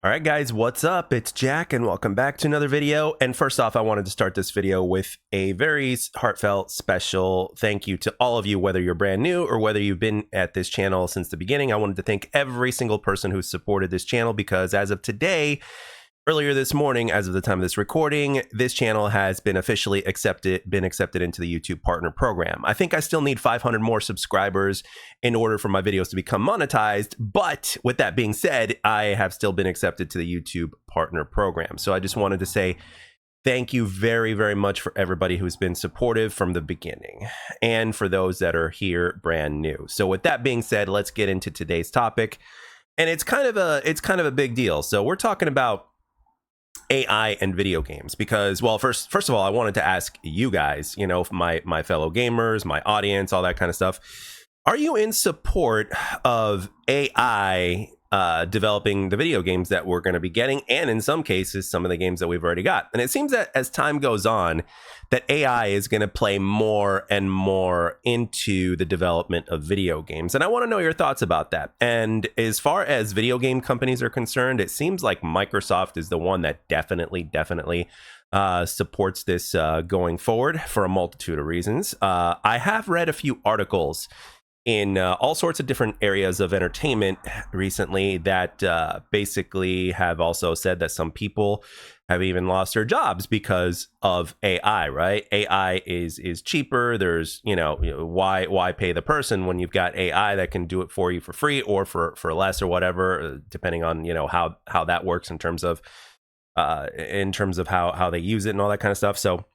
All right, guys, what's up? It's Jack, and welcome back to another video. And first off, I wanted to start this video with a very heartfelt, special thank you to all of you, whether you're brand new or whether you've been at this channel since the beginning. I wanted to thank every single person who supported this channel because as of today, earlier this morning, as of the time of this recording, this channel has been officially accepted into the YouTube Partner Program. I think I still need 500 more subscribers in order for my videos to become monetized. But with that being said, I have still been accepted to the YouTube Partner Program. So I just wanted to say thank you very, very much for everybody who's been supportive from the beginning and for those that are here brand new. So with that being said, let's get into today's topic. And it's kind of a big deal. So we're talking about AI and video games because, well, first of all, I wanted to ask you guys, you know, my fellow gamers, my audience, all that kind of stuff. Are you in support of AI developing the video games that we're going to be getting, and in some cases, some of the games that we've already got? And it seems that as time goes on, that AI is going to play more and more into the development of video games. And I want to know your thoughts about that. And as far as video game companies are concerned, it seems like Microsoft is the one that definitely supports this going forward for a multitude of reasons. I have read a few articles in all sorts of different areas of entertainment recently that basically have also said that some people have even lost their jobs because of AI, right? AI is cheaper. There's, why pay the person when you've got AI that can do it for you for free or for less or whatever, depending on, how that works in terms of how they use it and all that kind of stuff. So,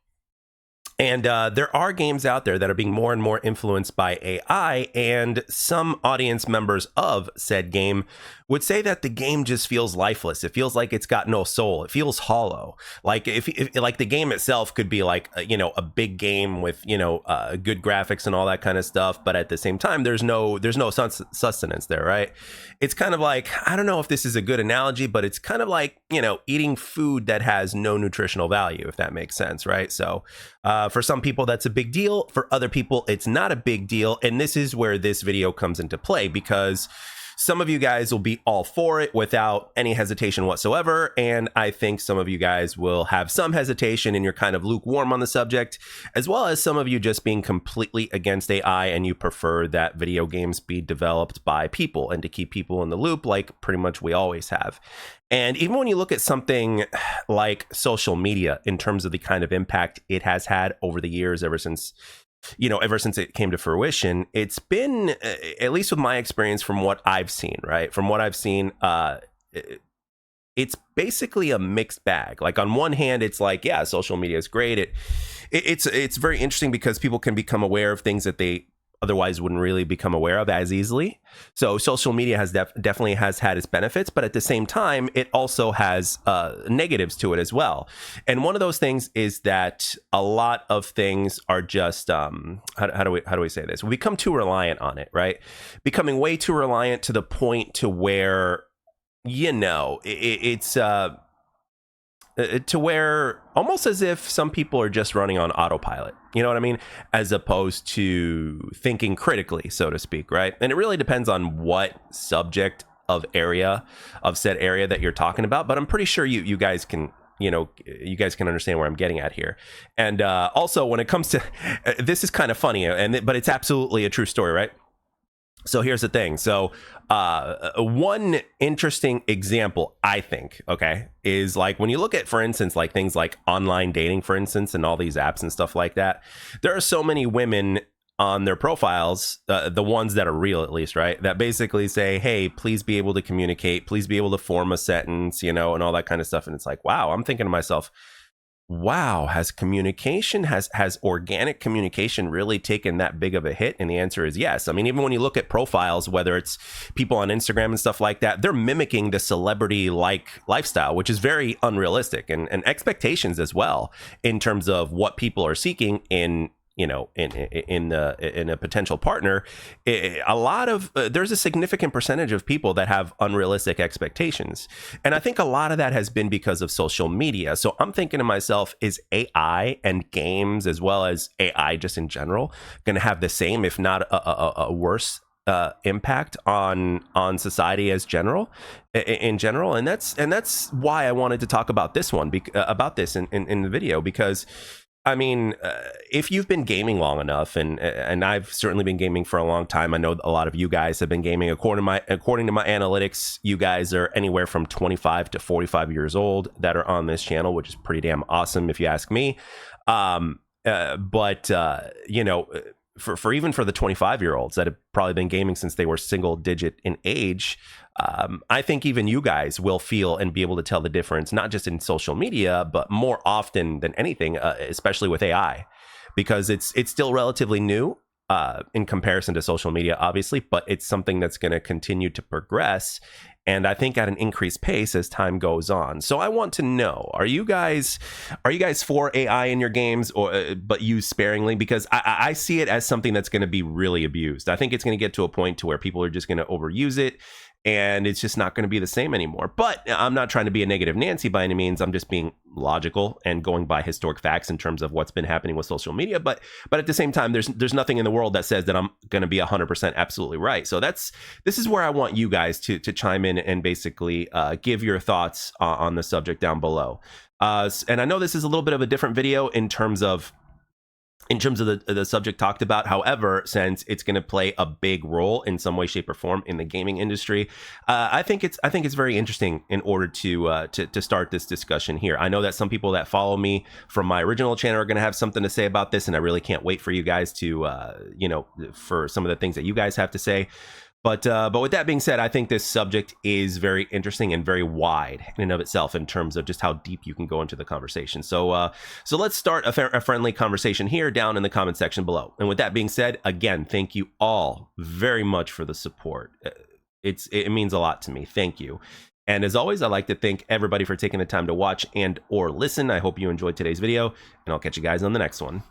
and there are games out there that are being more and more influenced by AI, and some audience members of said game would say that the game just feels lifeless. It feels like it's got no soul. It feels hollow. Like if like the game itself could be like a big game with good graphics and all that kind of stuff, but at the same time there's no sustenance there, right? It's kind of like, I don't know if this is a good analogy, but it's kind of like eating food that has no nutritional value, if that makes sense, right? So for some people that's a big deal. For other people it's not a big deal, and this is where this video comes into play because some of you guys will be all for it without any hesitation whatsoever, and I think some of you guys will have some hesitation and you're kind of lukewarm on the subject, as well as some of you just being completely against AI and you prefer that video games be developed by people and to keep people in the loop like pretty much we always have. And even when you look at something like social media in terms of the kind of impact it has had over the years, ever since it came to fruition, it's been, at least with my experience from what I've seen, right? From what I've seen, it's basically a mixed bag. Like on one hand, it's like, yeah, social media is great. It's very interesting because people can become aware of things that they otherwise wouldn't really become aware of as easily. So social media has definitely has had its benefits, but at the same time, it also has negatives to it as well. And one of those things is that a lot of things are just how do we say this? We become too reliant on it, right? Becoming way too reliant to the point to where it's to where almost as if some people are just running on autopilot, you know what I mean? As opposed to thinking critically, so to speak, right? And it really depends on what subject of said area that you're talking about, but I'm pretty sure you guys can understand where I'm getting at here. And also when it comes to this is kind of funny, but it's absolutely a true story, right? So here's the thing. So one interesting example, I think, okay, is like when you look at, for instance, like things like online dating, for instance, and all these apps and stuff like that, there are so many women on their profiles, the ones that are real at least, right, that basically say, hey, please be able to communicate, please be able to form a sentence, and all that kind of stuff. And it's like, wow, I'm thinking to myself, wow, has organic communication really taken that big of a hit? And the answer is yes. I mean, even when you look at profiles, whether it's people on Instagram and stuff like that, they're mimicking the celebrity-like lifestyle, which is very unrealistic, and expectations as well in terms of what people are seeking in a potential partner. There's a significant percentage of people that have unrealistic expectations, and I think a lot of that has been because of social media. So I'm thinking to myself, is AI and games, as well as AI just in general, going to have the same, if not a worse impact on society as in general, and that's why I wanted to talk about this one about this in the video, because I mean, if you've been gaming long enough, and I've certainly been gaming for a long time. I know a lot of you guys have been gaming. According to my analytics, you guys are anywhere from 25 to 45 years old that are on this channel, which is pretty damn awesome if you ask me. But you know, for even for the 25-year-olds that have probably been gaming since they were single digit in age, I think even you guys will feel and be able to tell the difference, not just in social media, but more often than anything, especially with AI, because it's still relatively new in comparison to social media, obviously, but it's something that's going to continue to progress. And I think at an increased pace as time goes on. So I want to know, are you guys for AI in your games, or but used sparingly? Because I see it as something that's going to be really abused. I think it's going to get to a point to where people are just going to overuse it, and it's just not going to be the same anymore. But I'm not trying to be a negative Nancy by any means. I'm just being logical and going by historic facts in terms of what's been happening with social media. But at the same time, there's nothing in the world that says that I'm going to be 100% absolutely right. So this is where I want you guys to chime in and basically give your thoughts on the subject down below. And I know this is a little bit of a different video in terms of the subject talked about. However, since it's going to play a big role in some way, shape, or form in the gaming industry, I think it's very interesting in order to start this discussion here. I know that some people that follow me from my original channel are going to have something to say about this, and I really can't wait for you guys to you know, for some of the things that you guys have to say. But with that being said, I think this subject is very interesting and very wide in and of itself in terms of just how deep you can go into the conversation. So let's start a friendly conversation here down in the comment section below. And with that being said, again, thank you all very much for the support. It means a lot to me. Thank you. And as always, I'd like to thank everybody for taking the time to watch and or listen. I hope you enjoyed today's video, and I'll catch you guys on the next one.